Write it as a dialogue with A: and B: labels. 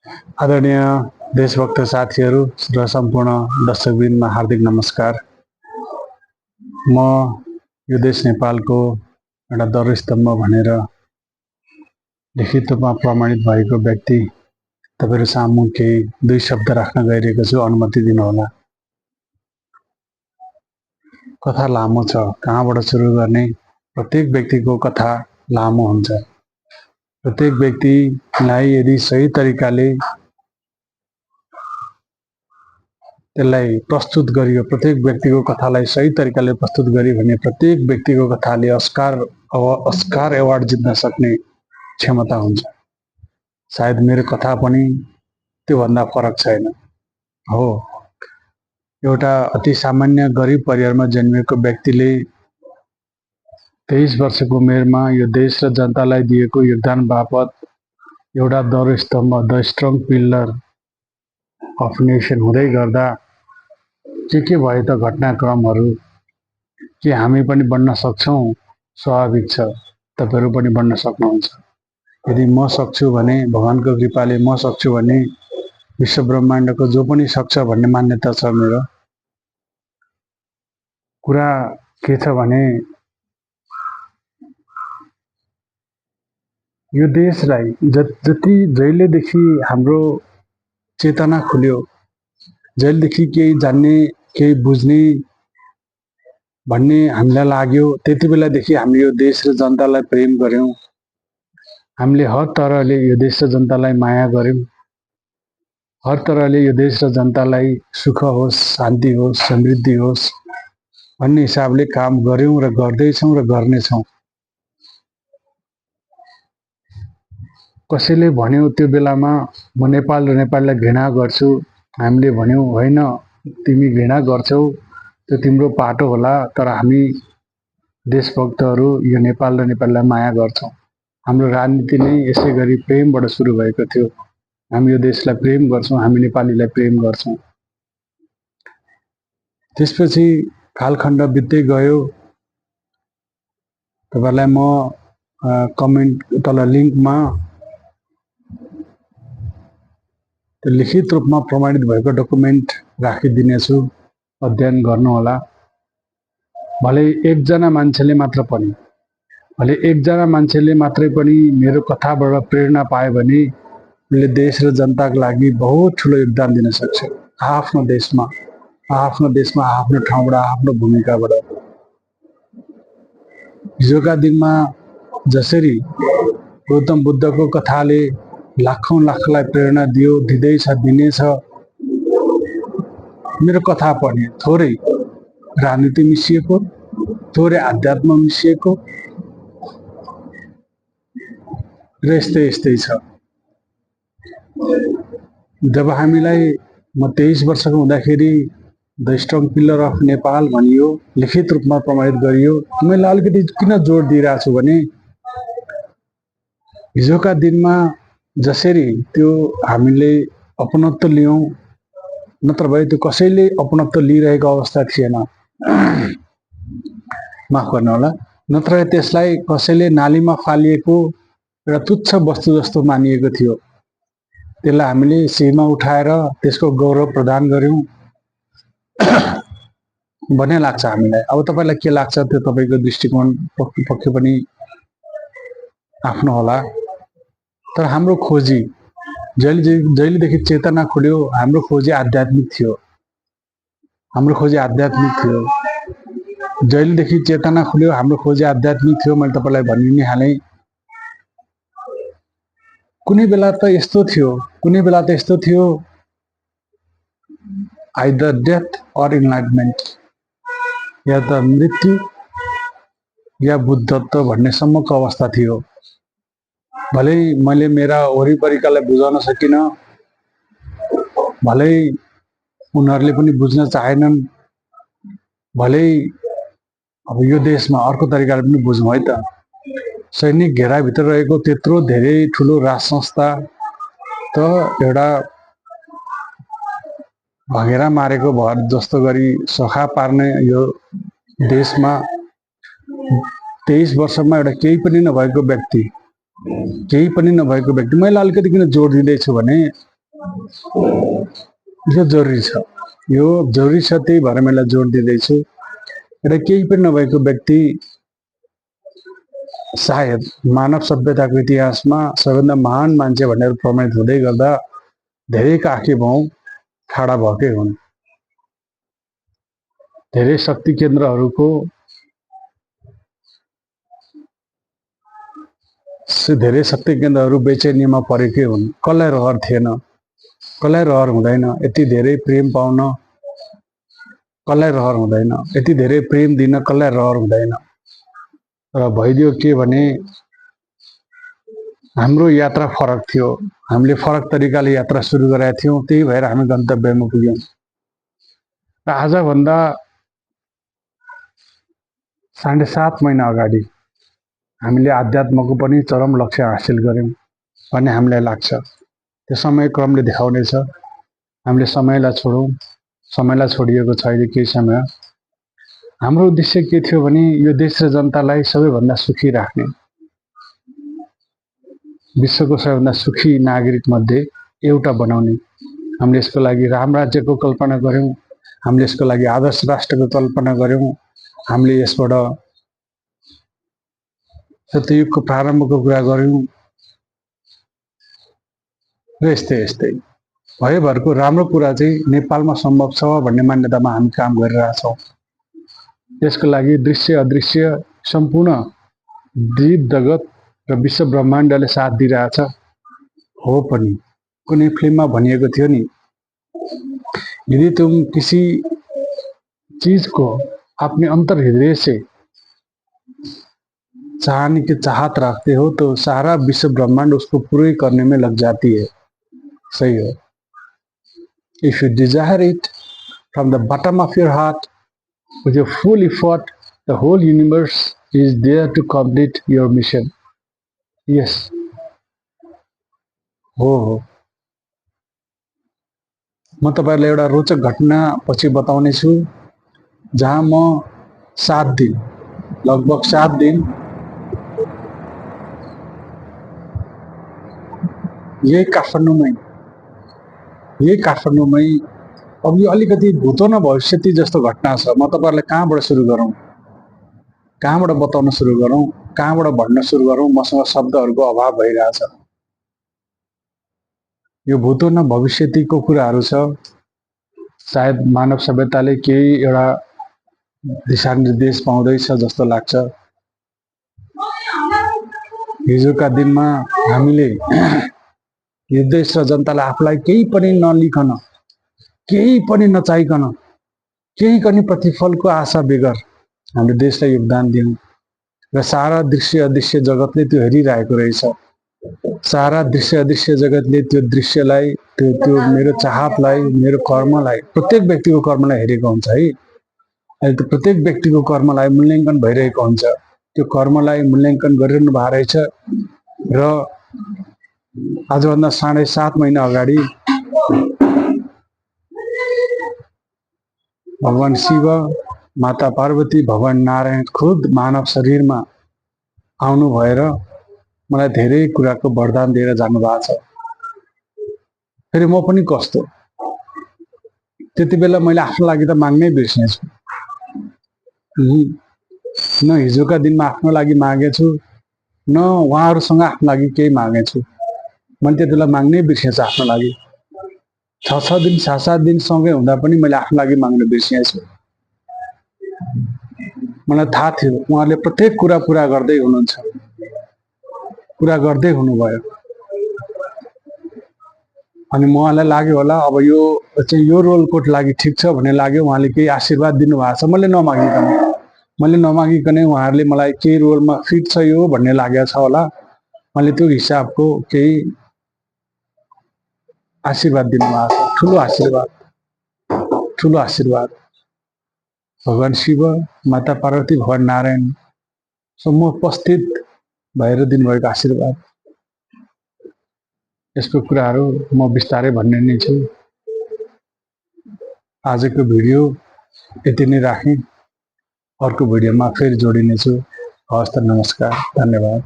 A: आदरणीय देशभक्त साथीहरू र सम्पूर्ण दर्शकवृन्दमा हार्दिक नमस्कार। म यो देश नेपालको एउटा दर स्तम्भ भनेर लिखित रूपमा प्रमाणित भएको व्यक्ति तपाईहरु सामु केही दुई शब्द राख्न गइरहेको छु, अनुमति दिनुहोला। कथा लामो छ, कहाँबाट सुरु गर्ने? प्रत्येक व्यक्तिको कथा लामो हुन्छ। प्रत्येक व्यक्तिलाई यदि सही तरिकाले त्यसलाई प्रस्तुत गरियो, प्रत्येक व्यक्तिको कथालाई सही तरिकाले प्रस्तुत गरियो भने प्रत्येक व्यक्तिको कथाले अस्कार अवार्ड जित्न सक्ने क्षमता हुन्छ। सायद मेरो कथा पनि त्योभन्दा फरक छैन। हो, एउटा अति सामान्य गरिब परिवारमा जन्मिएको व्यक्तिले 23 वर्षको उमेरमा यो देश र जनतालाई दिएको योगदान बापत एउटा दर स्तम्भ, the strong pillar of nation हुँदै गर्दा के भयो त घटनाक्रमहरू? के हामी पनि बन्न सक्छौं? स्वाभाविक छ, तपाईहरु पनि बन्न सक्नुहुन्छ। यदि म सक्छु भने, भगवानको कृपाले म सक्छु भने विश्व ब्रह्माण्डको जो पनि सक्छ भन्ने मान्यता छ मेरो। कुरा के छ भने यो देशलाई जति जहिलेदेखि हाम्रो चेतना खुल्यो, जहिलेदेखि केही जान्ने, केही बुझ्ने भन्ने हामीलाई लाग्यो, त्यति बेलादेखि हामीले यो देश र जनतालाई प्रेम गर्यौं। हामीले हर तरहले यो देश र जनतालाई माया गर्यौं। हर तरहले यो देश र जनतालाई सुख होस्, शान्ति होस्, समृद्धि होस् भन्ने हिसाबले काम गर्यौं र गर्दैछौं र गर्नेछौं। कसैले भन्यो त्यो बेलामा म नेपाल र नेपाललाई घृणा गर्छु, हामीले भन्यौं होइन, तिमी घृणा गर्छौ त्यो तिम्रो पाटो होला, तर हामी देशभक्तहरू यो नेपाल र नेपाललाई माया गर्छौं। हाम्रो राजनीति नै यसै गरी प्रेमबाट सुरु भएको थियो। हामी यो देशलाई प्रेम गर्छौं, हामी नेपालीलाई प्रेम गर्छौं। त्यसपछि कालखण्ड बित्दै गयो। तपाईहरुलाई म कमेन्ट तल लिंकमा लिखित रूपमा प्रमाणित भएको डकुमेन्ट राखिदिनेछु, अध्ययन गर्नुहोला। भले एकजना मान्छेले मात्र पनि, भले एकजना मान्छेले मात्रै पनि मेरो कथाबाट प्रेरणा पायो भने उसले देश र जनताको लागि बहुत ठुलो योगदान दिन सक्छ। आफ्नो देशमा, आफ्नो ठाउँबाट, आफ्नो भूमिकाबाट। हिजोका दिनमा जसरी गौतम बुद्धको कथाले लाखौं लाखलाई प्रेरणा दियो, दिँदैछ, दिनेछ, मेरो कथा पनि थोरै राजनीति मिसिएको, थोरै आध्यात्म मिसिएको र यस्तै छ। जब हामीलाई म 23 वर्षको हुँदाखेरि the strong pillar of Nepal भनियो, लिखित रूपमा प्रमाणित गरियो, मैले अलिकति किन जोड दिइरहेको छु भने हिजोका दिनमा जसरी त्यो हामीले अपनत्व लियौं, नत्र भए त्यो कसैले अपनत्व लिइरहेको अवस्था थिएन। माफ गर्नुहोला। नत्र त्यसलाई कसैले नालीमा फालिएको एउटा तुच्छ वस्तु जस्तो मानिएको थियो। त्यसलाई हामीले सिरमा उठाएर त्यसको गौरव प्रदान गर्यौं भन्ने लाग्छ हामीलाई। अब तपाईलाई के लाग्छ त्यो तपाईको दृष्टिकोण पक्कै पनि आफ्नो होला। तर हाम्रो खोजी जहिलेदेखि चेतना खुल्यो, हाम्रो खोजी आध्यात्मिक थियो। हाम्रो खोजी आध्यात्मिक थियो। जहिलेदेखि चेतना खुल्यो, हाम्रो खोजी आध्यात्मिक थियो। मैले तपाईलाई भनि नै हालेँ। कुनै बेला त यस्तो थियो आइदर डेथ अर इनलाइटमेन्ट, या त मृत्यु या बुद्धत्व भन्ने सम्मको अवस्था थियो। भलै मैले मेरा वरिपरिकालाई बुझाउन सकिन, भलै उनीहरूले पनि बुझ्न चाहेनन्, भलै अब यो देशमा अर्को तरिकाले पनि बुझौँ है त। सैनिक घेराभित्र रहेको त्यत्रो धेरै ठुलो राज संस्था त एउटा भगेरा मारेको भर जस्तो गरी सखा पार्ने यो देशमा 23 वर्षमा एउटा केही पनि नभएको व्यक्ति, मैले अलिकति किन जोड दिँदैछु भने यो जरुरी छ, यो जरुरी छ। त्यही भएर मैले जोड दिँदैछु। एउटा केही पनि नभएको व्यक्ति सायद मानव सभ्यताको इतिहासमा सबैभन्दा महान मान्छे भनेर प्रमाणित हुँदै गर्दा धेरैका आँखी भाउ ठाडा भएकै हुन्। धेरै शक्ति केन्द्रहरूको धेरै शक्ति केन्द्रहरू बेचैनीमा परेकै हुन्। कसलाई रहर थिएन, कसलाई रहर हुँदैन यति धेरै प्रेम पाउन, कसलाई रहर हुँदैन यति धेरै प्रेम दिन, कसलाई रहर हुँदैन। र भइदियो के भने हाम्रो यात्रा फरक थियो, हामीले फरक तरिकाले यात्रा सुरु गरेका थियौँ, त्यही भएर हामी गन्तव्यमा पुग्यौँ। र आजभन्दा 7.5 महिना अगाडि हामीले आध्यात्मको पनि चरम लक्ष्य हासिल गर्यौँ भन्ने हामीलाई लाग्छ। त्यो समय क्रमले देखाउनेछ। हामीले समयलाई छोडौँ, समयलाई छोडिएको छैन केही समय। हाम्रो उद्देश्य के थियो भने यो देश र जनतालाई सबैभन्दा सुखी राख्ने, विश्वको सबैभन्दा सुखी नागरिक मध्ये एउटा बनाउने। हामीले यसको लागि राम राज्यको कल्पना गर्यौँ, हामीले यसको लागि आदर्श राष्ट्रको कल्पना गर्यौँ, हामीले यसबाट सत्ययुगको प्रारम्भको कुरा गर्यौँ। र यस्तै यस्तै भएभरको राम्रो कुरा चाहिँ नेपालमा सम्भव छ भन्ने मान्यतामा हामी काम गरिरहेछौँ। त्यसको लागि दृश्य अदृश्य सम्पूर्ण जीव जगत र विश्व ब्रह्माण्डले साथ दिइरहेछ। हो पनि कुनै फिल्ममा भनिएको थियो नि, यदि तुम किसी चीज को अपने अंतर हृदय से चाहने की चाहत रखते हो तो सारा विश्व ब्रह्मांड उसको पूरे करने में लग जाती है। सही हो। If you desire it from the bottom of your heart with your full effort, the whole universe is there to complete your mission. Yes. हो। म तपाईहरुलाई एउटा रोचक घटना पछि बताउने छु, जहाँ म 7 दिन, लगभग 7 दिन यही काठमाडौँमै अब यो अलिकति भूतो न भविष्यति जस्तो घटना छ। म तपाईहरुलाई कहाँबाट सुरु गरौँ, कहाँबाट बताउन सुरु गरौँ, कहाँबाट भन्न सुरु गरौँ, मसँग शब्दहरूको अभाव भइरहेछ। यो भूतो न भविष्यतिको कुराहरू छ। सायद मानव सभ्यताले केही एउटा दिशानिर्देश पाउँदैछ जस्तो लाग्छ। हिजोका दिनमा हामीले यो देश र जनतालाई आफूलाई केही पनि नलिकन, केही पनि नचाहिकन, केही पनि प्रतिफलको आशा बेगर हामीले देशलाई योगदान दियौँ। र सारा दृश्य अदृश्य जगतले त्यो हेरिरहेको रहेछ। सारा दृश्य अदृश्य जगतले त्यो दृश्यलाई, त्यो मेरो चाहतलाई, मेरो कर्मलाई, प्रत्येक व्यक्तिको कर्मलाई हेरेको हुन्छ है। अहिले त्यो प्रत्येक व्यक्तिको कर्मलाई मूल्याङ्कन भइरहेको हुन्छ। त्यो कर्मलाई मूल्याङ्कन गरिरहनु भएको रहेछ। र आजभन्दा 7.5 महिना अगाडि भगवान शिव, माता पार्वती, भगवान नारायण खुद मानव शरीरमा आउनु भएर मलाई धेरै कुराको वरदान दिएर जानुभएको छ। फेरि म पनि कस्तो, त्यति बेला मैले आफ्नो लागि त माग्नै बिर्सेछु। न हिजोका दिनमा आफ्नो लागि मागेछु, न उहाँहरूसँग आफ्नो लागि केही मागेछु। मैले त्यति बेला माग्नै बिर्सेछु आफ्नो लागि। 6 दिन 7 दिन सँगै हुँदा पनि मैले आफ्नो लागि माग्न बिर्सेछु। मलाई थाहा थियो उहाँले प्रत्येक कुरा पुरा गर्दै हुनुहुन्छ, पुरा गर्दै हुनुभयो। अनि उहाँलाई लाग्यो होला अब यो चाहिँ यो रोलको लागि ठिक छ भन्ने लाग्यो। उहाँले केही आशीर्वाद दिनुभएको छ मैले नमागिकनै उहाँहरूले मलाई केही रोलमा फिट छ यो भन्ने लागेको छ होला। मैले त्यो हिसाबको केही आशीर्वाद दिनुभएको छ। ठुलो आशीर्वाद भगवान शिव, माता पार्वती, भगवान नारायण सम्म उपस्थित भएर दिनुभएको आशीर्वाद। यसको कुराहरू म बिस्तारै भन्ने नै छु। आजको भिडियो यति नै राखेँ। अर्को भिडियोमा फेरि जोडिनेछु। हवस् त, नमस्कार, धन्यवाद।